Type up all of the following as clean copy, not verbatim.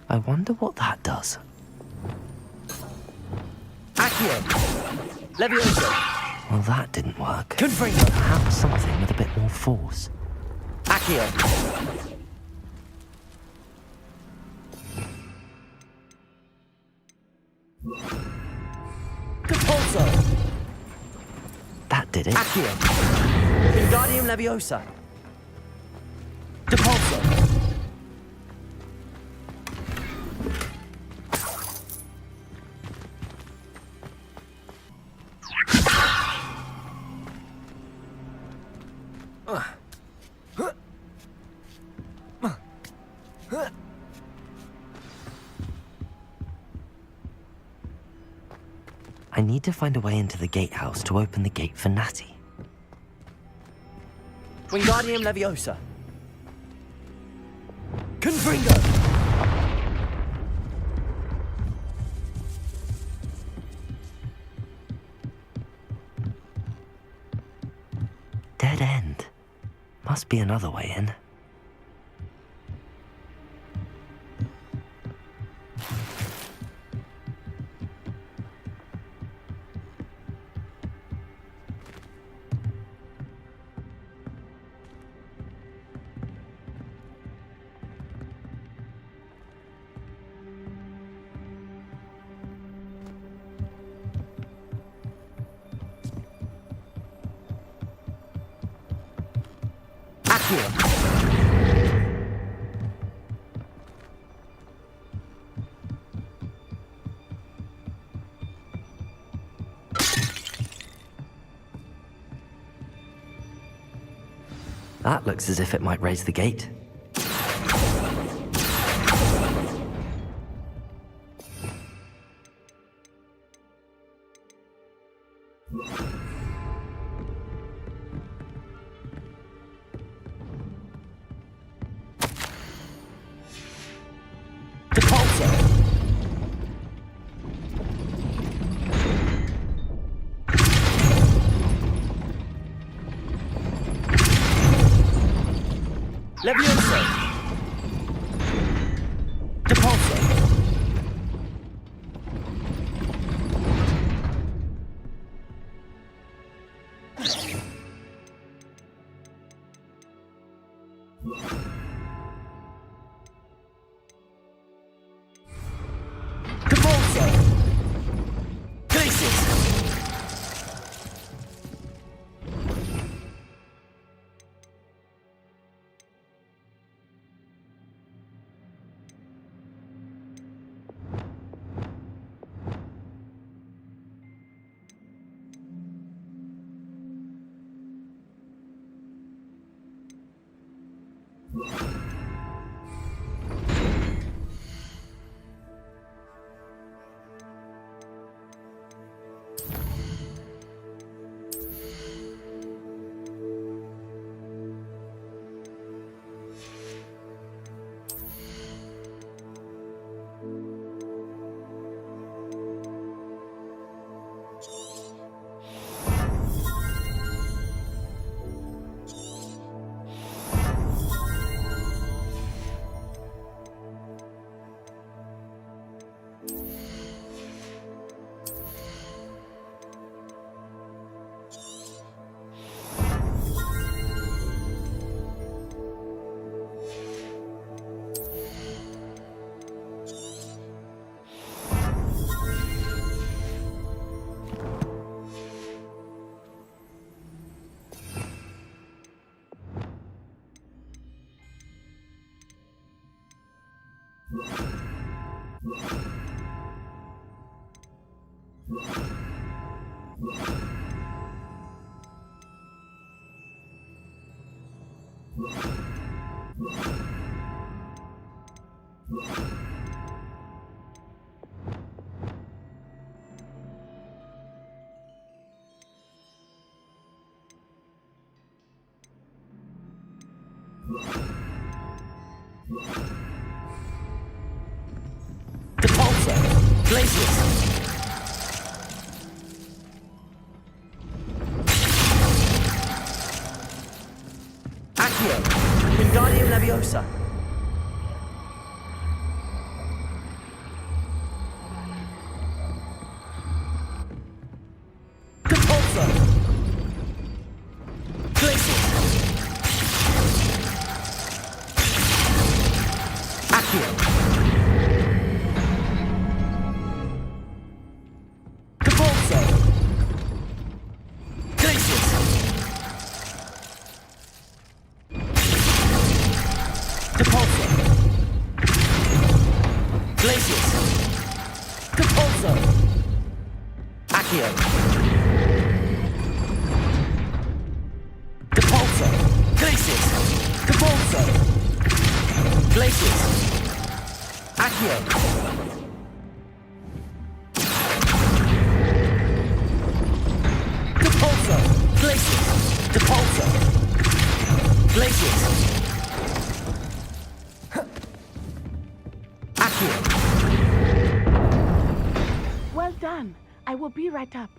I wonder what that does. Accio! Levioso! Well, that didn't work. Confringo! Perhaps something with a bit more force. Accio! Depulso! That did it. Accio! Wingardium Leviosa! Depulso! I need to find a way into the gatehouse to open the gate for Natty. Wingardium Leviosa! Confringo! Dead end. Must be another way in. That looks as if it might raise the gate. Levioso! Depulso! Depulso! Glacius! Depulso. Glacius. Accio. Wingardium Leviosa. Depulso. Glacius. Accio. Depulso. Glacius. Depulso. Glacius. Depulso. Accio. Depulso. Glacius. Depulso. Glacius. Accio. Depulso. Glacius. Depulso. Glacius. Accio. Well done. I will be right up.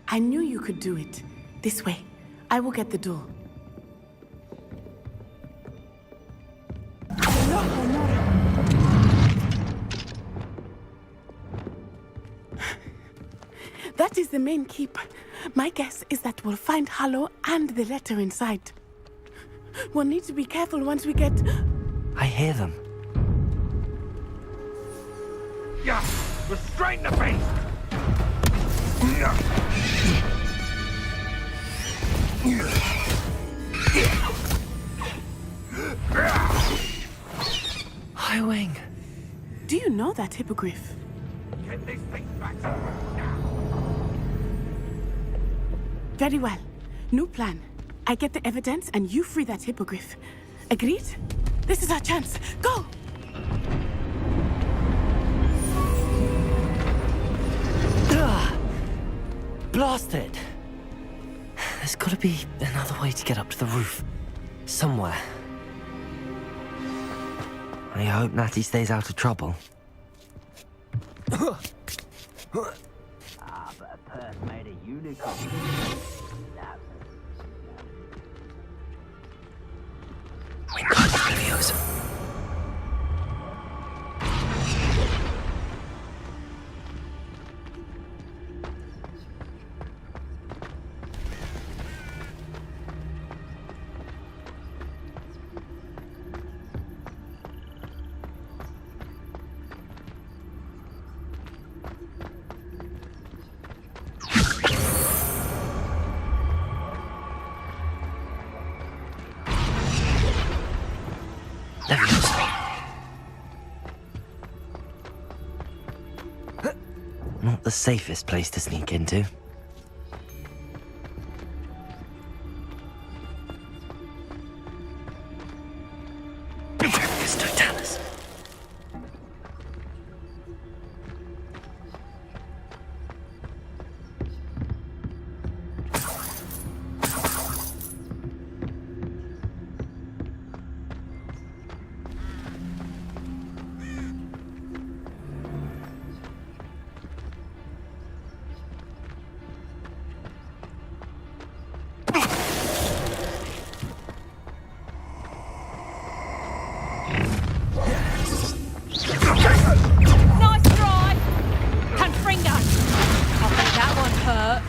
I knew you could do it. This way. I will get the door. No, no. That is the main keep. My guess is that we'll find Hollow and the letter inside. We'll need to be careful once we get... I hear them. Yeah, restrain the beast! High Wing. Do you know that hippogriff? Get this thing back to work now! Very well. New plan. I get the evidence and you free that hippogriff. Agreed? This is our chance. Go! Blasted! There's gotta be another way to get up to the roof. Somewhere. I hope Natty stays out of trouble. Ah, but a purse made a unicorn. Wingardium Leviosa. Not the safest place to sneak into. It's Totalis. Nice try! Confringo! I think that one hurt.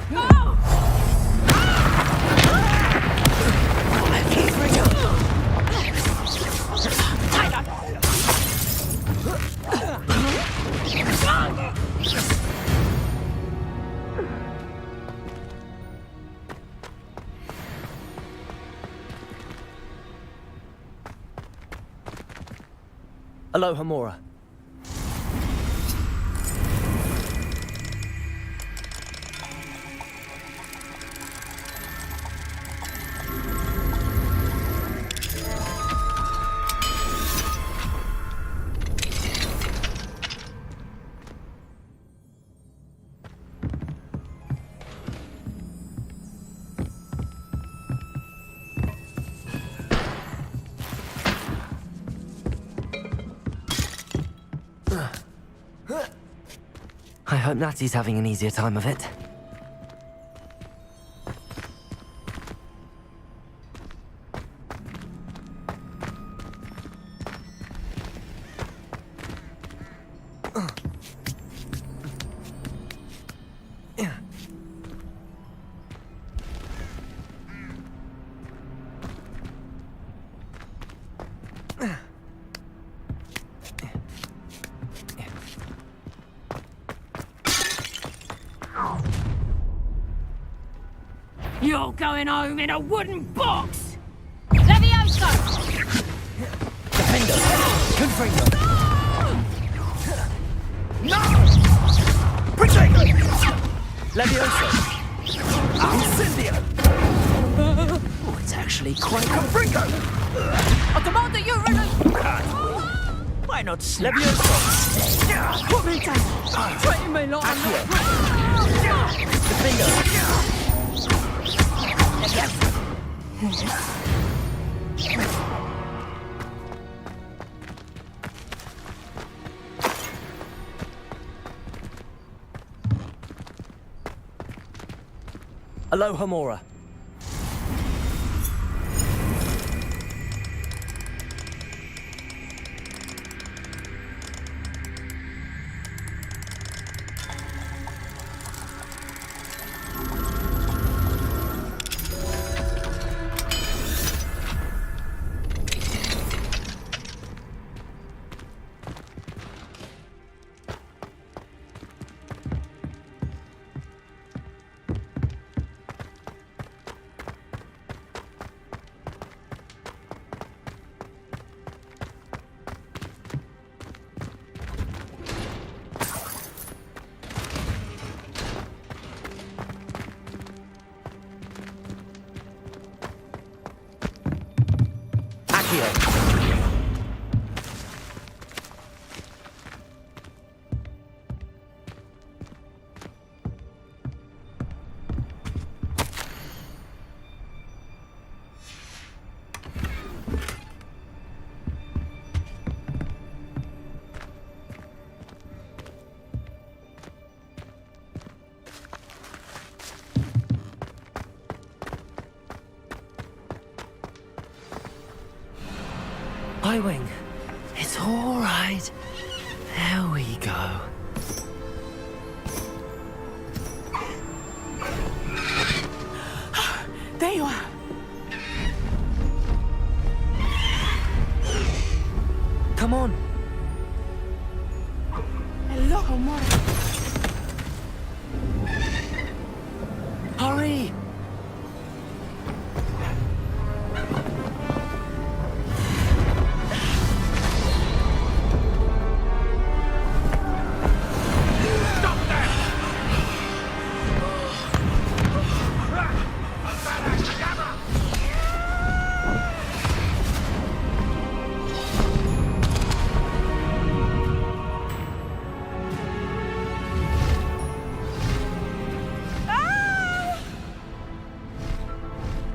Aloha, Mora. I hope Natty's having an easier time of it. You're going home in a wooden box! Levioso! Defender! Confringo! No! Protego! Levioso! Incendio! Oh, it's actually quite... Confringo! I command that you release... Why not Levioso? What will time? Treating me like I'm not... Defender! Aloha Mora. I-Wing. It's all right. There we go. There you are. Come on. Aloha Mora. Hurry!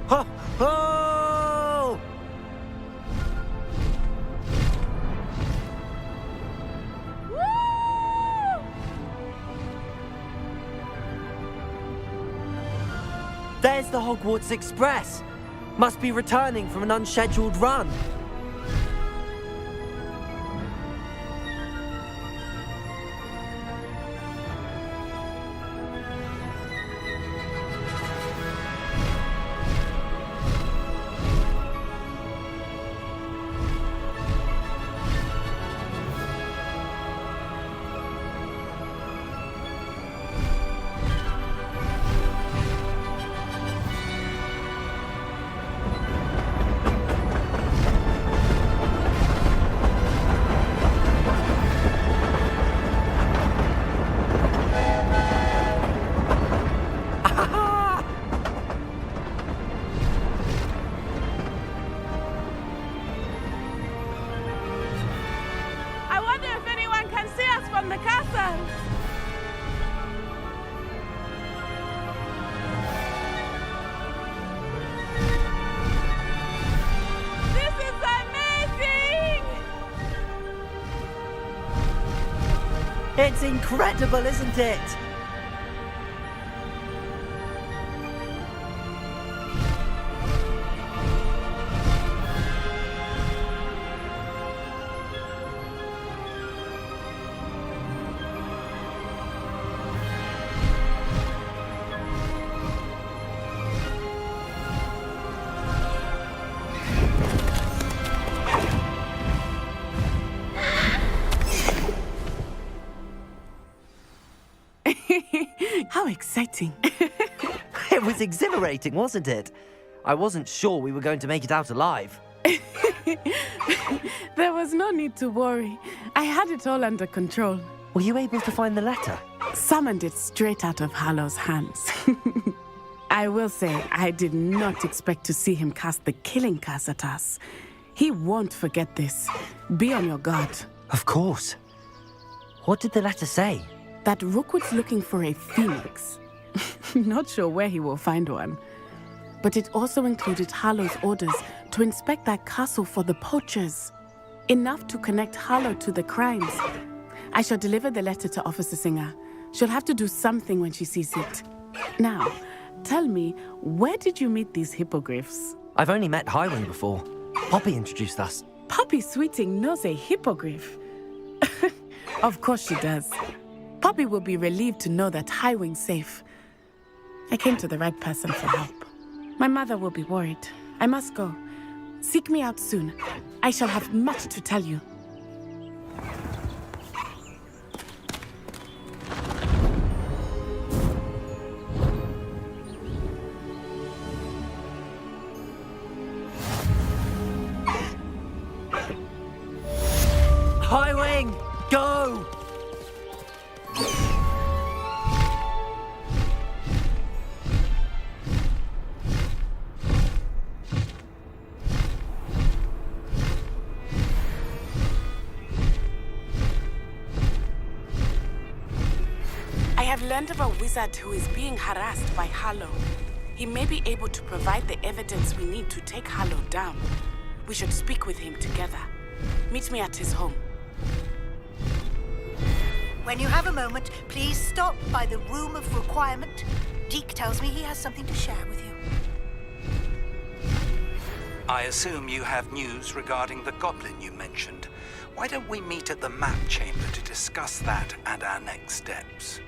Ho! Ho! There's the Hogwarts Express. Must be returning from an unscheduled run. I wonder if anyone can see us from the castle. This is amazing! It's incredible, isn't it? How exciting. It was exhilarating, wasn't it? I wasn't sure we were going to make it out alive. There was no need to worry. I had it all under control. Were you able to find the letter? Summoned it straight out of Hallow's hands. I will say, I did not expect to see him cast the killing curse at us. He won't forget this. Be on your guard. Of course. What did the letter say? That Rookwood's looking for a phoenix. Not sure where he will find one. But it also included Hallow's orders to inspect that castle for the poachers. Enough to connect Hallow to the crimes. I shall deliver the letter to Officer Singer. She'll have to do something when she sees it. Now, tell me, where did you meet these hippogriffs? I've only met Highwing before. Poppy introduced us. Poppy Sweeting knows a hippogriff. Of course she does. Poppy will be relieved to know that Highwing's safe. I came to the right person for help. My mother will be worried. I must go. Seek me out soon. I shall have much to tell you. Highwing, go! I have learned of a wizard who is being harassed by Hallow. He may be able to provide the evidence we need to take Hallow down. We should speak with him together. Meet me at his home. When you have a moment, please stop by the Room of Requirement. Deke tells me he has something to share with you. I assume you have news regarding the goblin you mentioned. Why don't we meet at the map chamber to discuss that and our next steps?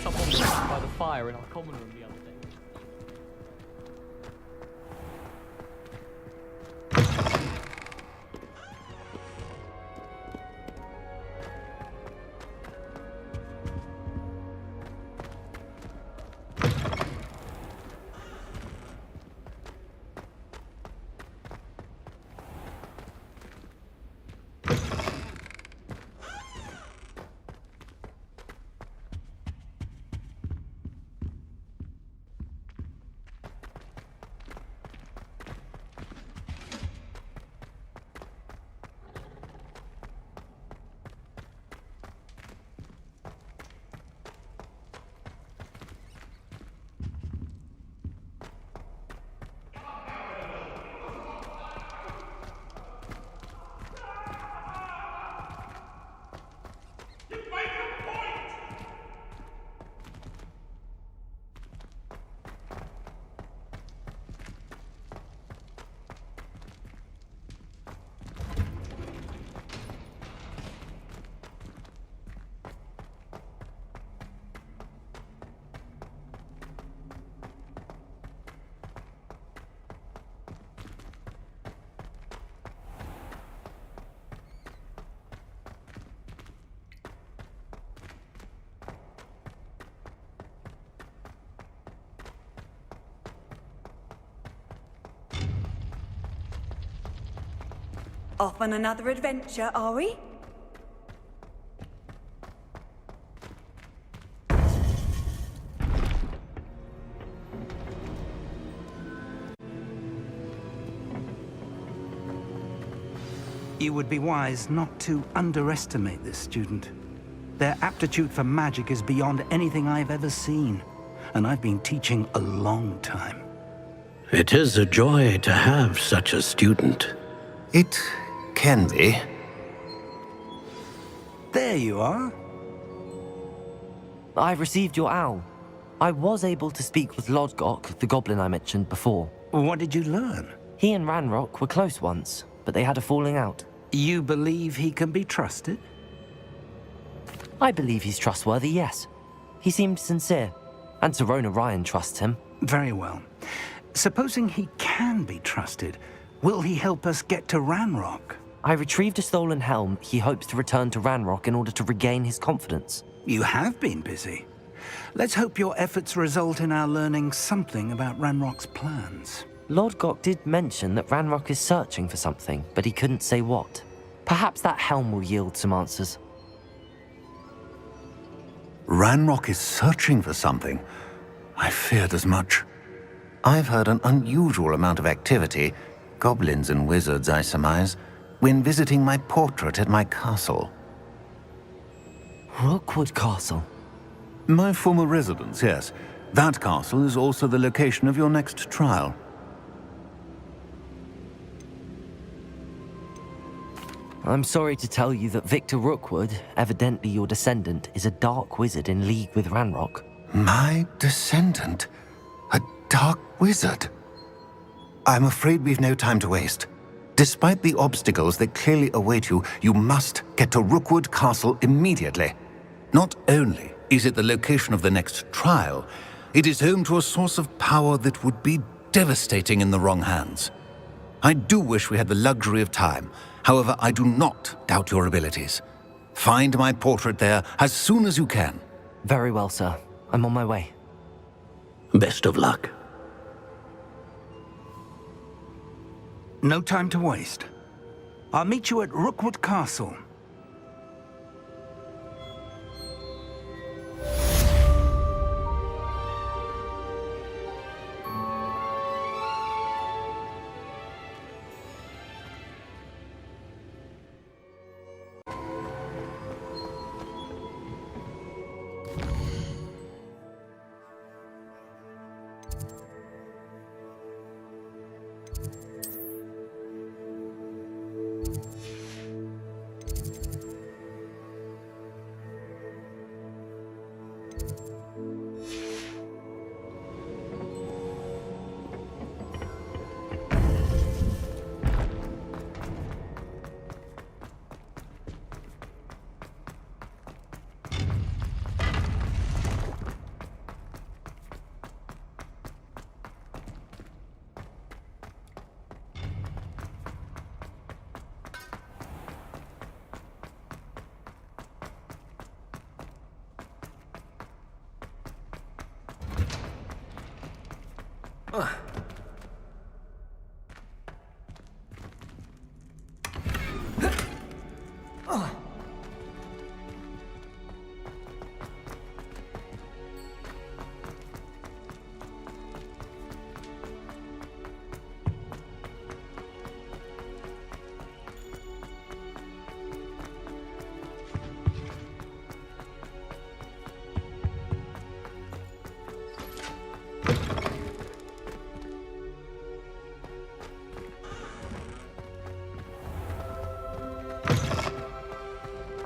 Someone was by the fire in our common room the other day. Off on another adventure, are we? You would be wise not to underestimate this student. Their aptitude for magic is beyond anything I've ever seen, and I've been teaching a long time. It is a joy to have such a student. It can be. There you are. I received your owl. I was able to speak with Lodgok, the goblin I mentioned before. What did you learn? He and Ranrock were close once, but they had a falling out. You believe he can be trusted? I believe he's trustworthy, yes. He seemed sincere, and Serona Ryan trusts him. Very well. Supposing he can be trusted, will he help us get to Ranrock? I retrieved a stolen helm he hopes to return to Ranrock in order to regain his confidence. You have been busy. Let's hope your efforts result in our learning something about Ranrock's plans. Lodgok did mention that Ranrock is searching for something, but he couldn't say what. Perhaps that helm will yield some answers. Ranrock is searching for something. I feared as much. I've heard an unusual amount of activity, goblins and wizards, I surmise, when visiting my portrait at my castle. Rookwood Castle? My former residence, yes. That castle is also the location of your next trial. I'm sorry to tell you that Victor Rookwood, evidently your descendant, is a dark wizard in league with Ranrock. My descendant? A dark wizard? I'm afraid we've no time to waste. Despite the obstacles that clearly await you, you must get to Rookwood Castle immediately. Not only is it the location of the next trial, it is home to a source of power that would be devastating in the wrong hands. I do wish we had the luxury of time. However, I do not doubt your abilities. Find my portrait there as soon as you can. Very well, sir. I'm on my way. Best of luck. No time to waste. I'll meet you at Rookwood Castle.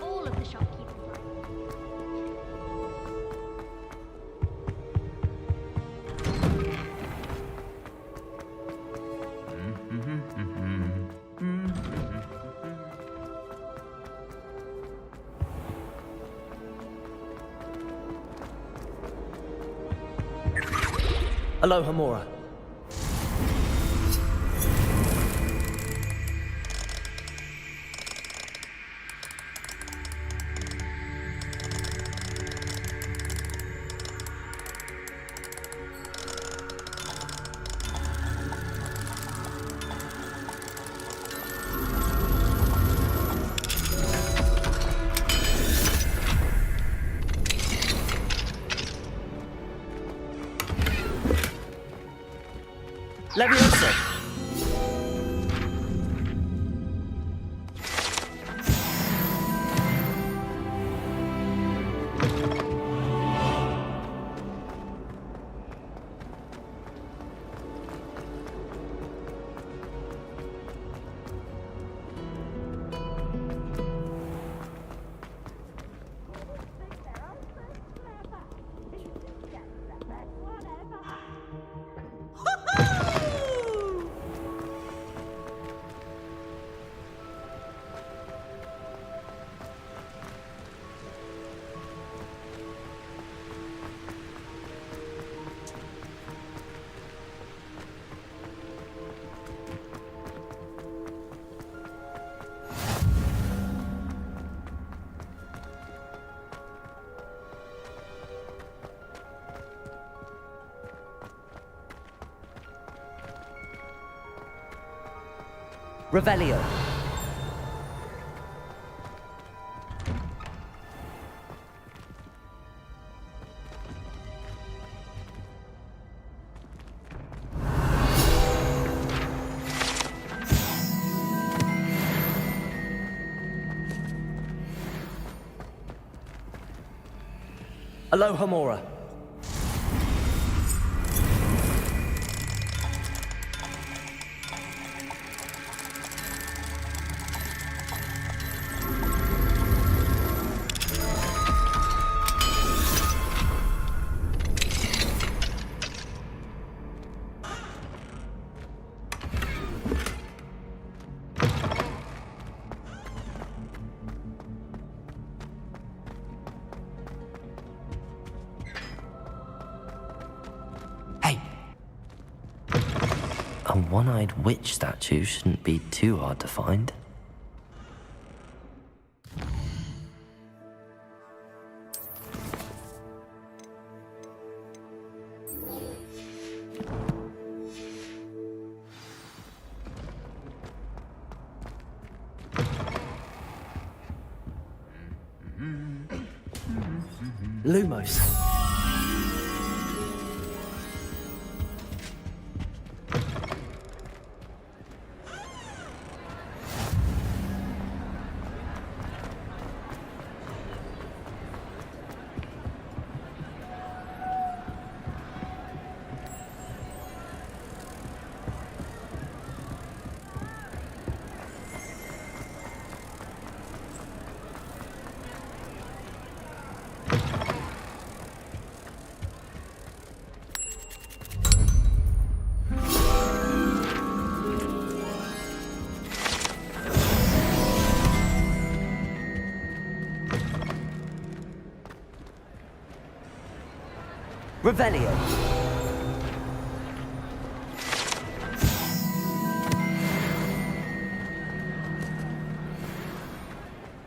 All of the shopkeepers. Aloha, Mora. Leviosa! Revelio. Aloha Mora. A one-eyed witch statue shouldn't be too hard to find. Lumos. Revelio.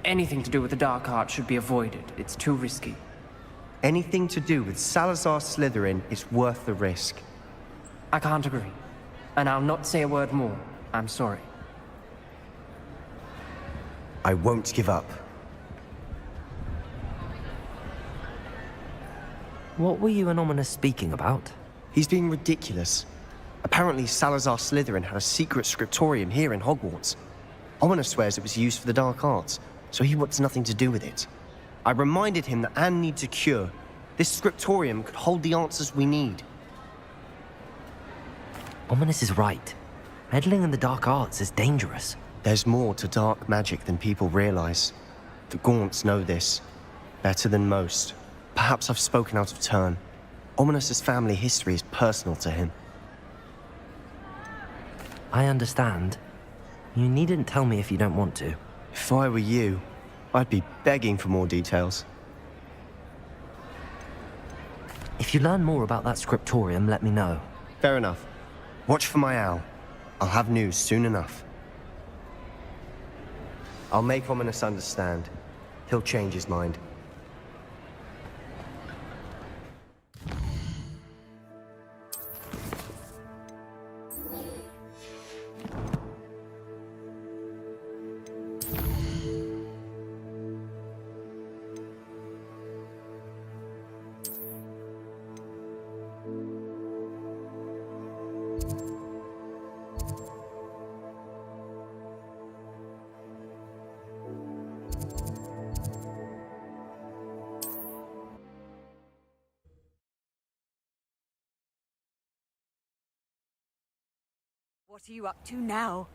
Anything to do with the dark art should be avoided. It's too risky. Anything to do with Salazar Slytherin is worth the risk. I can't agree. And I'll not say a word more. I'm sorry. I won't give up. What were you and Ominous speaking about? He's being ridiculous. Apparently Salazar Slytherin had a secret scriptorium here in Hogwarts. Ominous swears it was used for the dark arts, so he wants nothing to do with it. I reminded him that Anne needs a cure. This scriptorium could hold the answers we need. Ominous is right. Meddling in the dark arts is dangerous. There's more to dark magic than people realize. The Gaunts know this. Better than most. Perhaps I've spoken out of turn. Ominous's family history is personal to him. I understand. You needn't tell me if you don't want to. If I were you, I'd be begging for more details. If you learn more about that scriptorium, let me know. Fair enough. Watch for my owl. I'll have news soon enough. I'll make Ominous understand. He'll change his mind. What are you up to now?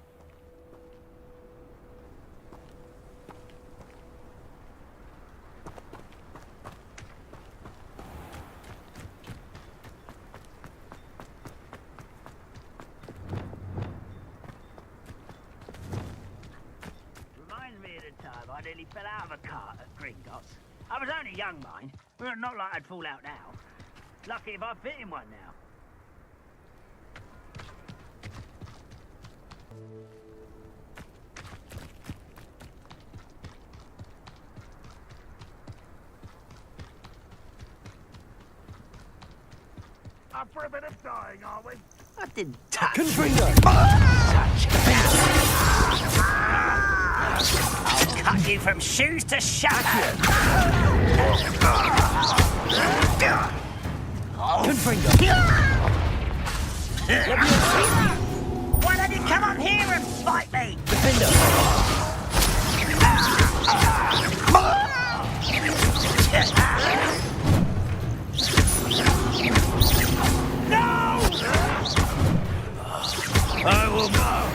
Reminds me of the time I nearly fell out of a cart at Gringotts. I was only young, mind. Well, not like I'd fall out now. Lucky if I fit in one now. Up for a bit of dying, are we? I didn't touch. Confringo! Such I'll cut you from shoes to shadow. Why don't you come up here and fight me? No! I will go.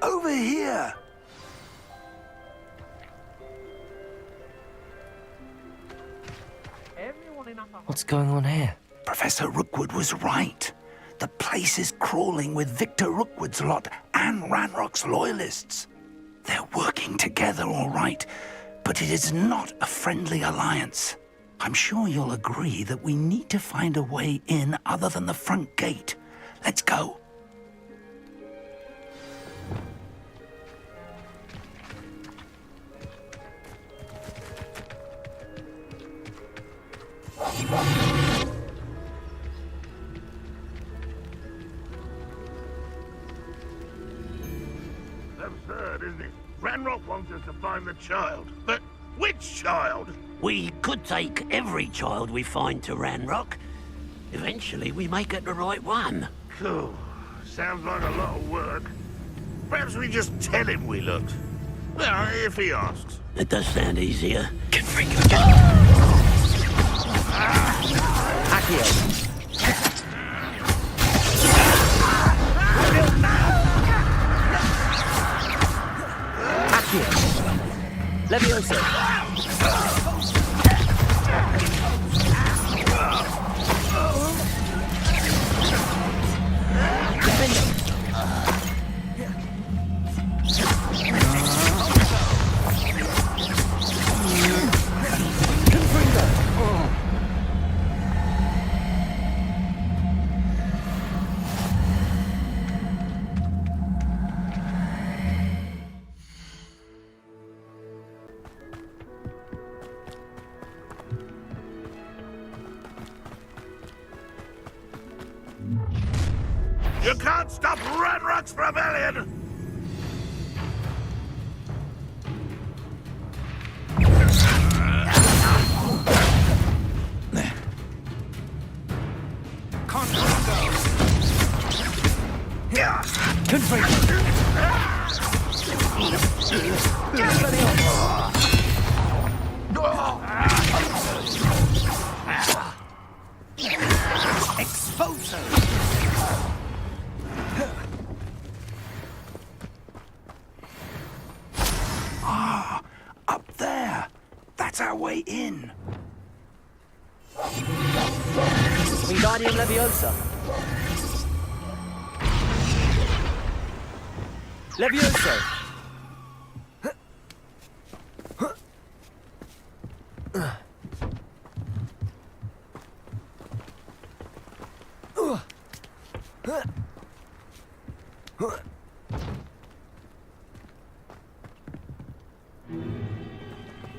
Over here! What's going on here? Professor Rookwood was right. The place is crawling with Victor Rookwood's lot and Ranrock's loyalists. They're working together, all right, but it is not a friendly alliance. I'm sure you'll agree that we need to find a way in other than the front gate. Let's go. Absurd, isn't it? Ranrock wants us to find the child. But which child? We could take every child we find to Ranrock. Eventually, we may get the right one. Cool. Sounds like a lot of work. Perhaps we just tell him we looked. Well, if he asks. It does sound easier. Levioso! You can't stop Ranrock's rebellion! Up there. That's our way in. Wingardium Leviosa! Levioso!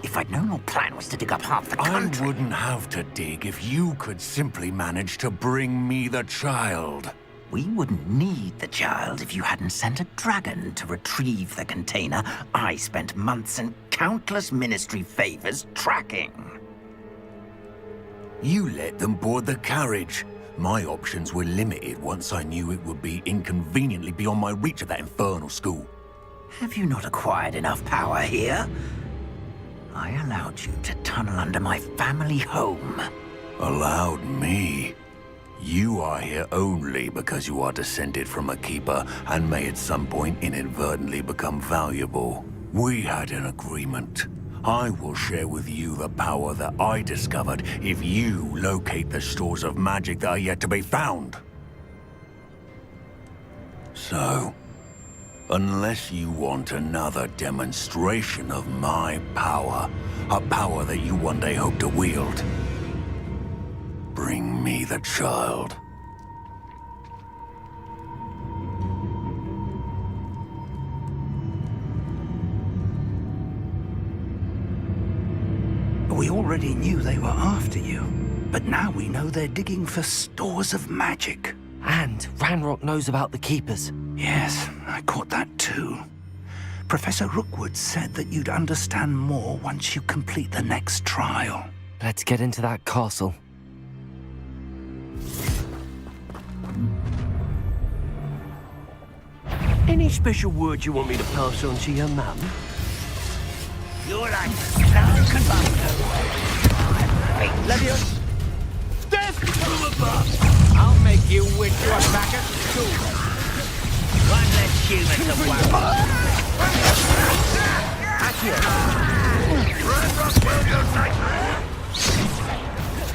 If I'd known your plan was chance to dig up half the country. I wouldn't have to dig if you could simply manage to bring me the child. We wouldn't need the child if you hadn't sent a dragon to retrieve the container I spent months and countless ministry favors tracking. You let them board the carriage. My options were limited once I knew it would be inconveniently beyond my reach at that infernal school. Have you not acquired enough power here? I allowed you to tunnel under my family home. Allowed me? You are here only because you are descended from a keeper and may at some point inadvertently become valuable. We had an agreement. I will share with you the power that I discovered if you locate the stores of magic that are yet to be found. So, unless you want another demonstration of my power, a power that you one day hope to wield, bring me the child. We already knew they were after you, but now we know they're digging for stores of magic. And Ranrock knows about the Keepers. Yes, I caught that too. Professor Rookwood said that you'd understand more once you complete the next trial. Let's get into that castle. Any special words you want me to pass on to your mum? You're like Clark and Bunker. Levios! Death from above! I'll make you wish you were back at school. One less human to worry.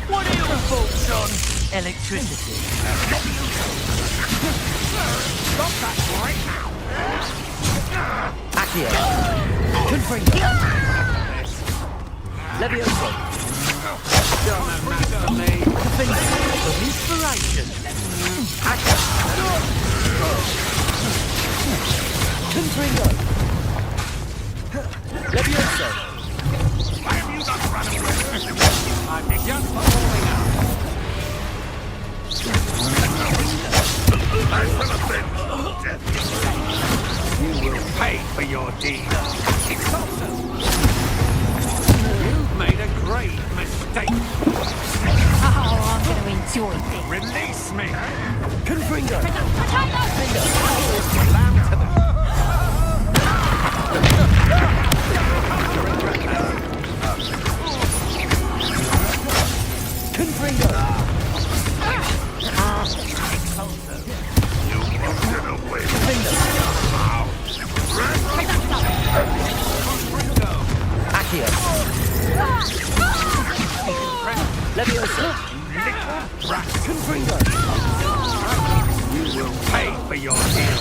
What are your thoughts on electricity? Stop that, boy! Accio! Confringo! Levioso! Don't matter me. Confringo! For inspiration! Confringo! Levioso! Why have you not run away? I'm just falling out. I will avenge death. You will pay for your deed. It's also. You've made a great mistake. Oh, I'm going to enjoy this. Release me. Confringo! Lamb to the... Confringo! You won't get away. Accio! Levioso! Confringo! You will pay for your deal.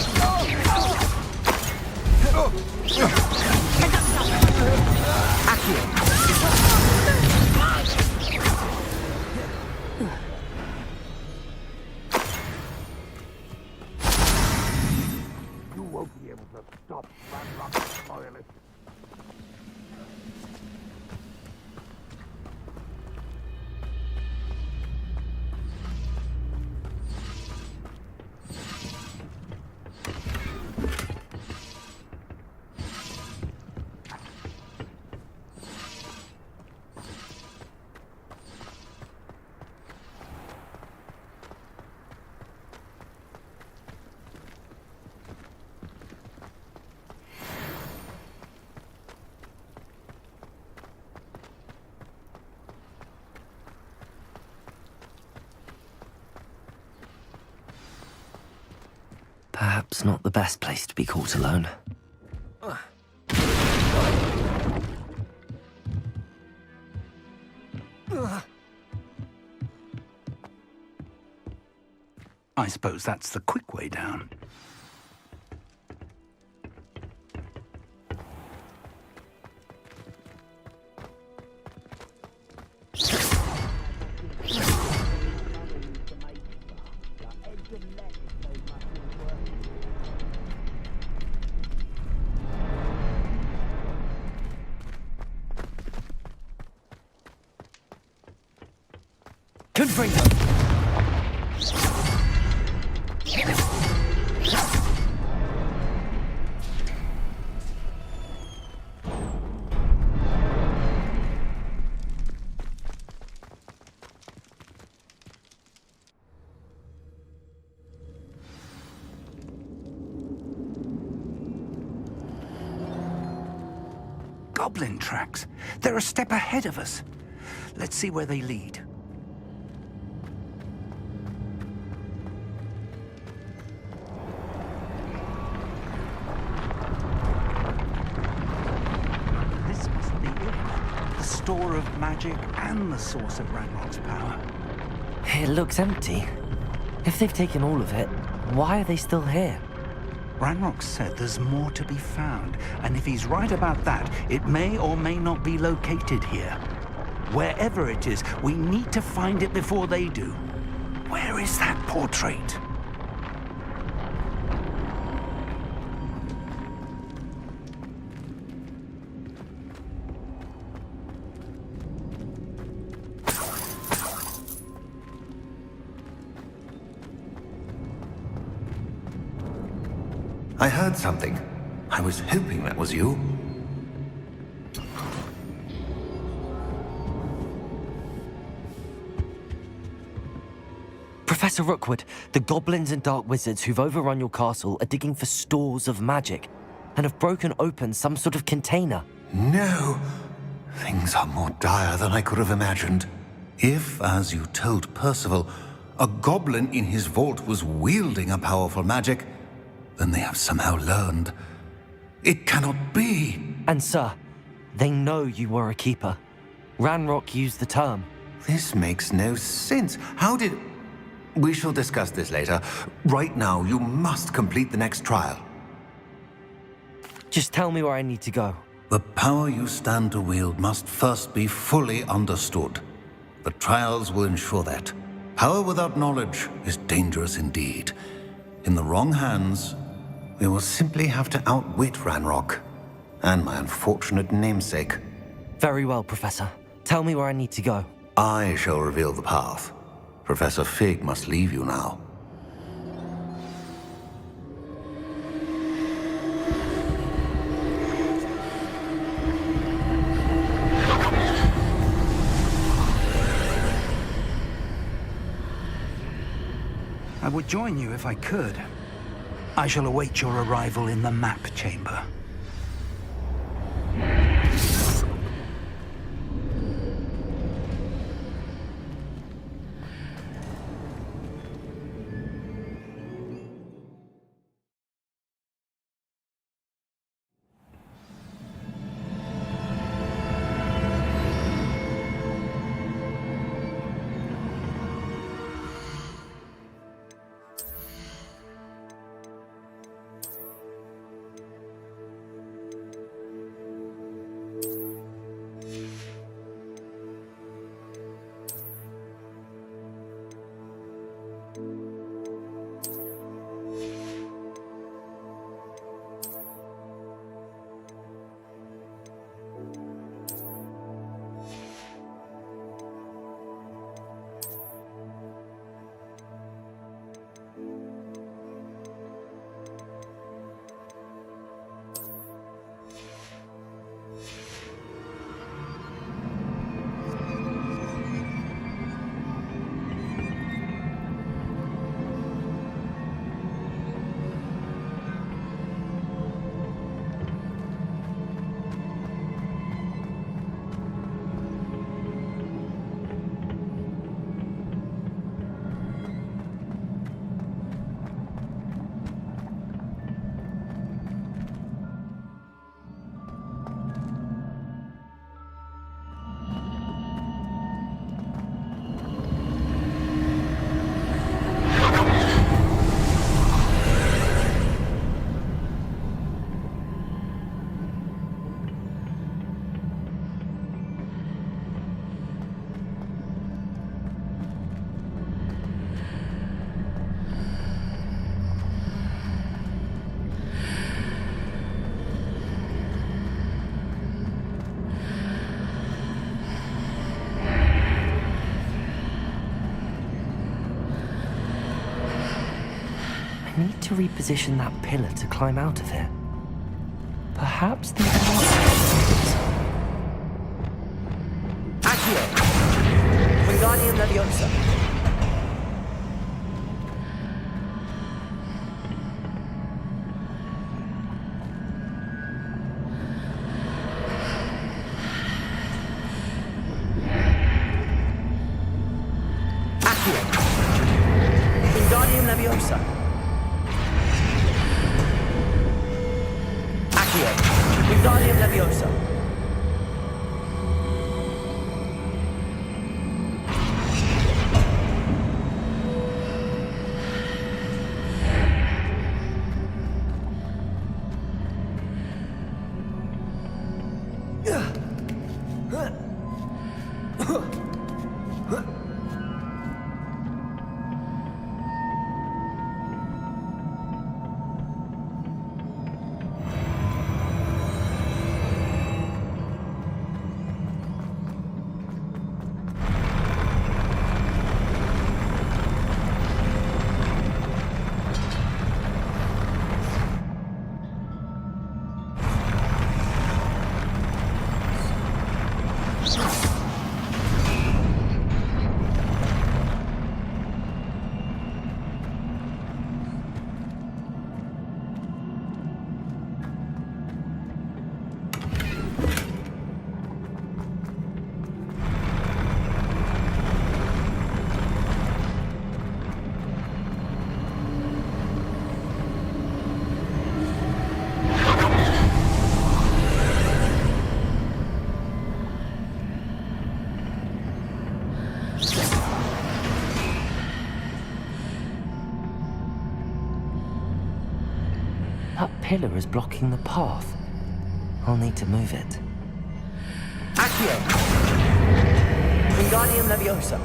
You won't be able to stop Ranrock's loyalists. Perhaps not the best place to be caught alone. I suppose that's the quick way down. Confringo! Goblin tracks. They're a step ahead of us. Let's see where they lead. This must be it. The store of magic and the source of Ranrock's power. It looks empty. If they've taken all of it, why are they still here? Ranrock said there's more to be found, and if he's right about that, it may or may not be located here. Wherever it is, we need to find it before they do. Where is that portrait? I heard something. I was hoping that was you. Professor Rookwood, the goblins and dark wizards who've overrun your castle are digging for stores of magic and have broken open some sort of container. No! Things are more dire than I could have imagined. If, as you told Percival, a goblin in his vault was wielding a powerful magic, then they have somehow learned. It cannot be! And sir, they know you were a keeper. Ranrock used the term. This makes no sense. How did... We shall discuss this later. Right now, you must complete the next trial. Just tell me where I need to go. The power you stand to wield must first be fully understood. The trials will ensure that. Power without knowledge is dangerous indeed. In the wrong hands, we will simply have to outwit Ranrock and my unfortunate namesake. Very well, Professor. Tell me where I need to go. I shall reveal the path. Professor Fig must leave you now. I would join you if I could. I shall await your arrival in the map chamber. need to reposition that pillar to climb out of here. Perhaps the Accio! Wingardium Leviosa! Accio! Wingardium Leviosa! Accio! Wingardium Leviosa! That pillar is blocking the path. I'll need to move it. Accio! Wingardium Leviosa!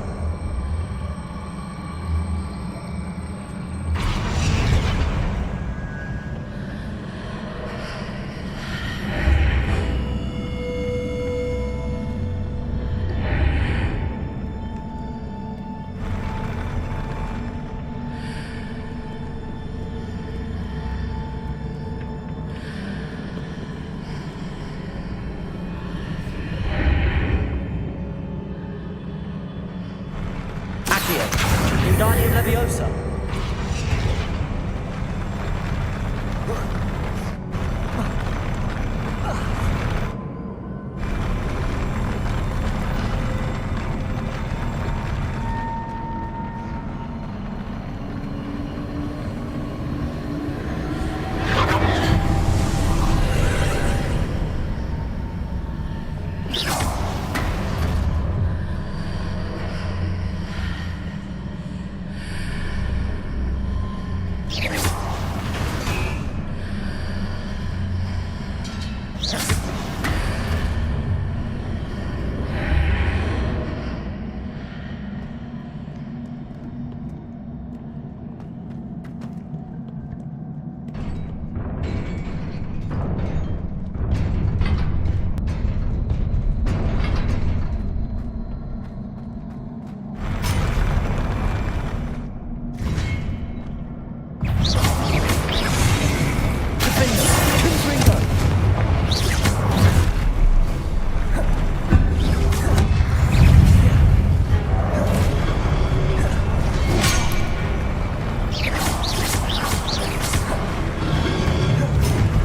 Wingardium Leviosa!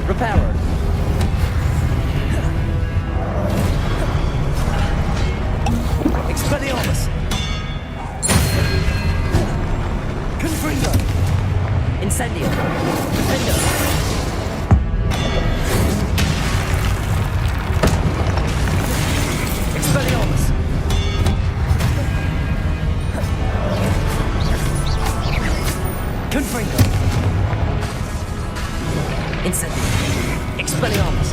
Reparo! Expelliarmus! Confringo! Incendio! Defendo! Expelliarmus! Confringo! Incendio! Expelliarmus!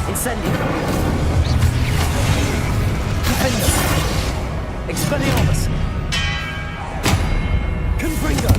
Incendio! Defendo! Expelliarmus! Confringo!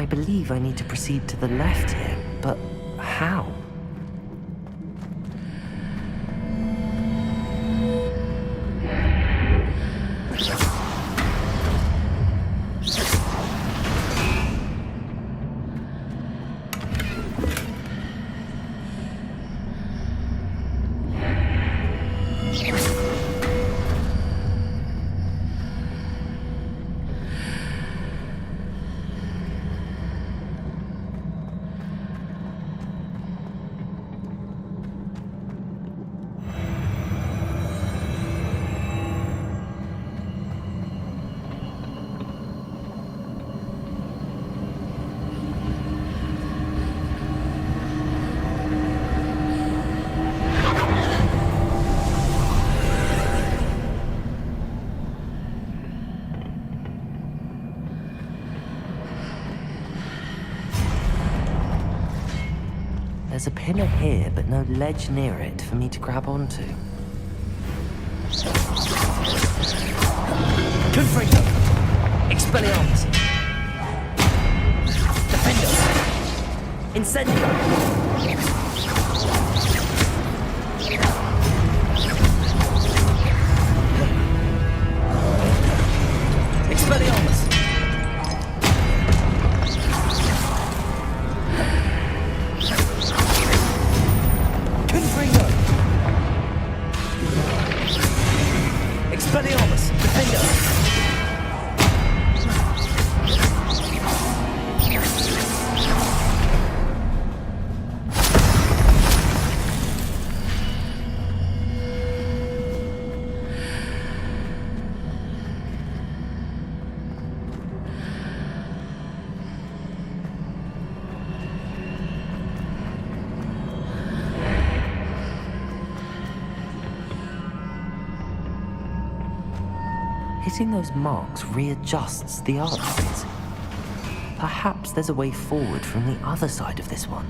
I believe I need to proceed to the left here, but how? There's a pillar here, but no ledge near it for me to grab onto. Confringo! Expelliarmus! Defenders! Incendio! Expelliarmus! Confringo! Expelliarmus! Defender! Hitting those marks readjusts the archways. Perhaps there's a way forward from the other side of this one.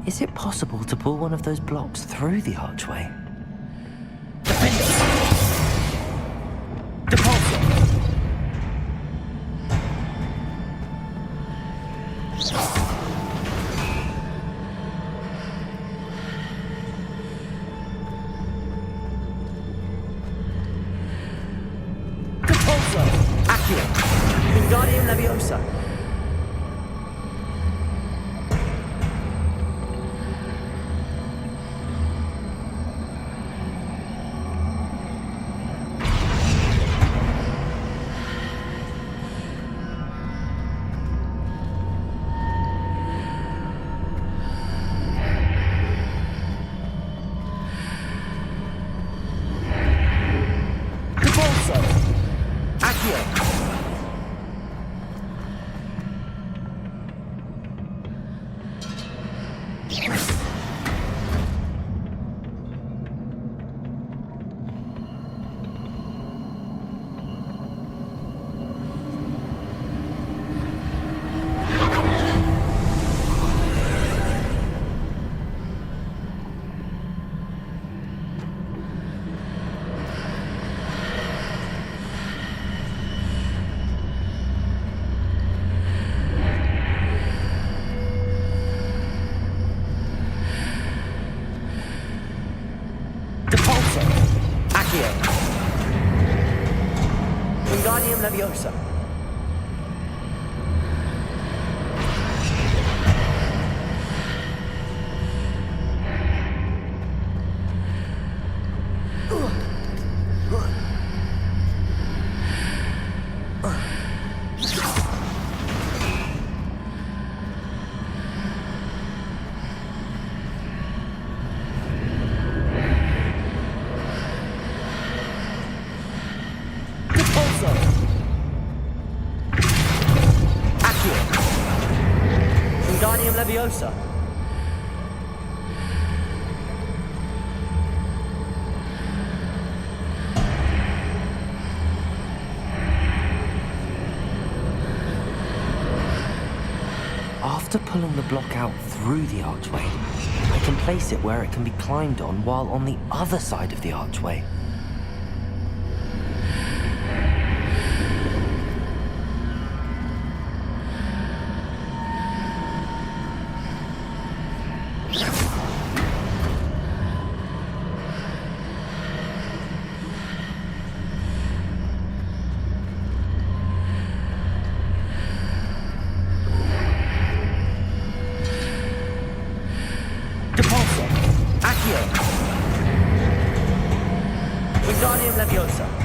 Is it possible to pull one of those blocks through the archway? Depulso! Accio! Wingardium Leviosa! Wingardium Leviosa. Leviosa. After pulling the block out through the archway, I can place it where it can be climbed on while on the other side of the archway. Leviosa.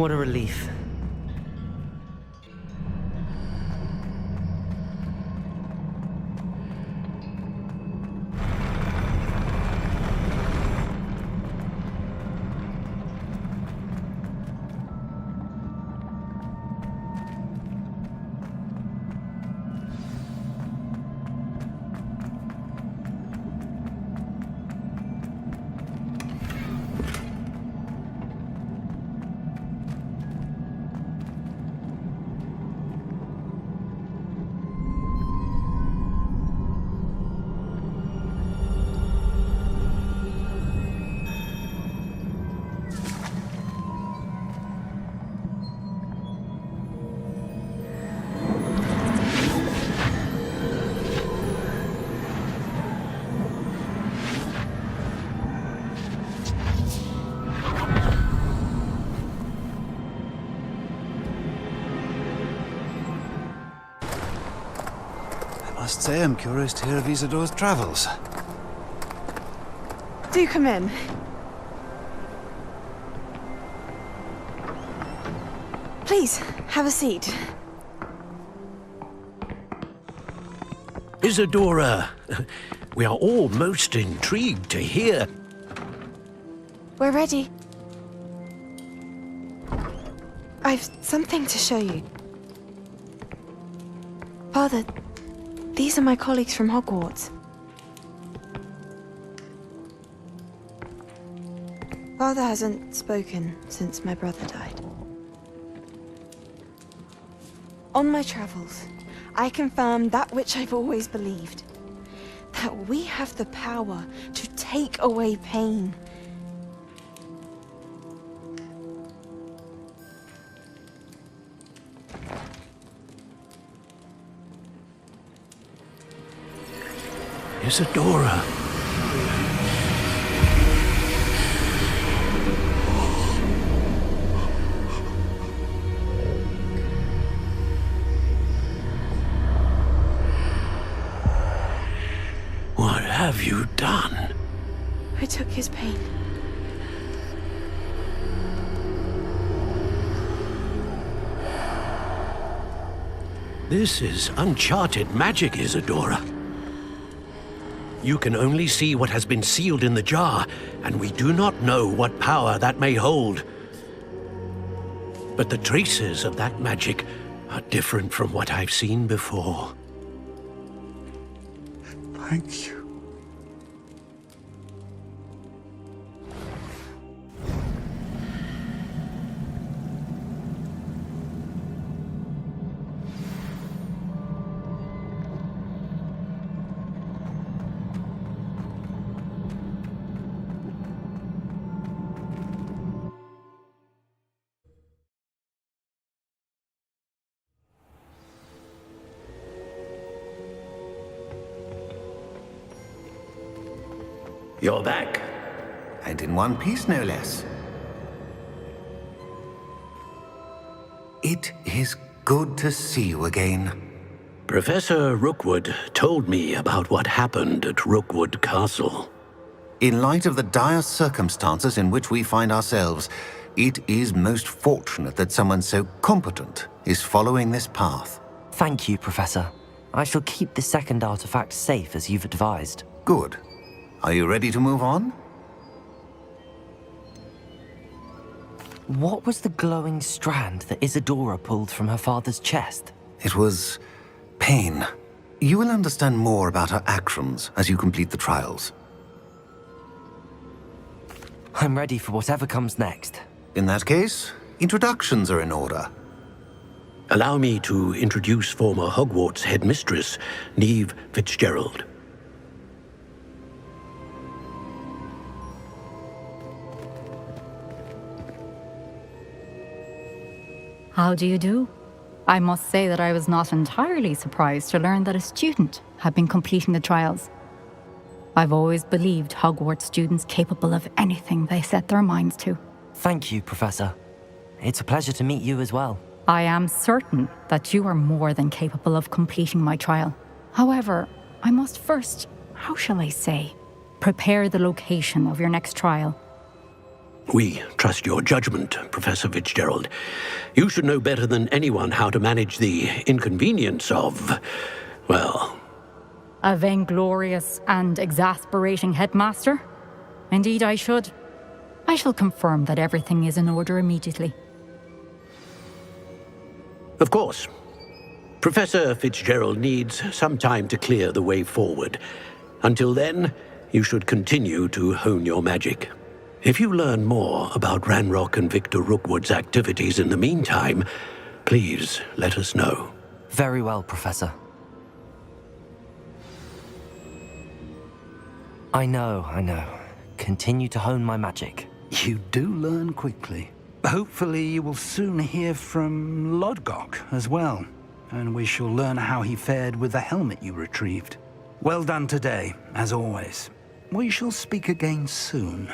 What a relief. I must say I'm curious to hear of Isadora's travels. Do come in. Please, have a seat. Isadora, we are all most intrigued to hear. We're ready. I've something to show you. Father, these are my colleagues from Hogwarts. Father hasn't spoken since my brother died. On my travels, I confirmed that which I've always believed. That we have the power to take away pain. Isadora. What have you done? I took his pain. This is uncharted magic, Isadora. You can only see what has been sealed in the jar, and we do not know what power that may hold. But the traces of that magic are different from what I've seen before. Thank you. You're back. And in one piece, no less. It is good to see you again. Professor Rookwood told me about what happened at Rookwood Castle. In light of the dire circumstances in which we find ourselves, it is most fortunate that someone so competent is following this path. Thank you, Professor. I shall keep the second artifact safe as you've advised. Good. Are you ready to move on? What was the glowing strand that Isadora pulled from her father's chest? It was pain. You will understand more about her actions as you complete the trials. I'm ready for whatever comes next. In that case, introductions are in order. Allow me to introduce former Hogwarts headmistress, Neve Fitzgerald. How do you do? I must say that I was not entirely surprised to learn that a student had been completing the trials. I've always believed Hogwarts students capable of anything they set their minds to. Thank you, Professor. It's a pleasure to meet you as well. I am certain that you are more than capable of completing my trial. However, I must first, how shall I say, prepare the location of your next trial. We trust your judgment, Professor Fitzgerald. You should know better than anyone how to manage the inconvenience of, well... A vainglorious and exasperating headmaster? Indeed I should. I shall confirm that everything is in order immediately. Of course. Professor Fitzgerald needs some time to clear the way forward. Until then, you should continue to hone your magic. If you learn more about Ranrock and Victor Rookwood's activities in the meantime, please let us know. Very well, Professor. I know. Continue to hone my magic. You do learn quickly. Hopefully you will soon hear from Lodgok as well, and we shall learn how he fared with the helmet you retrieved. Well done today, as always. We shall speak again soon.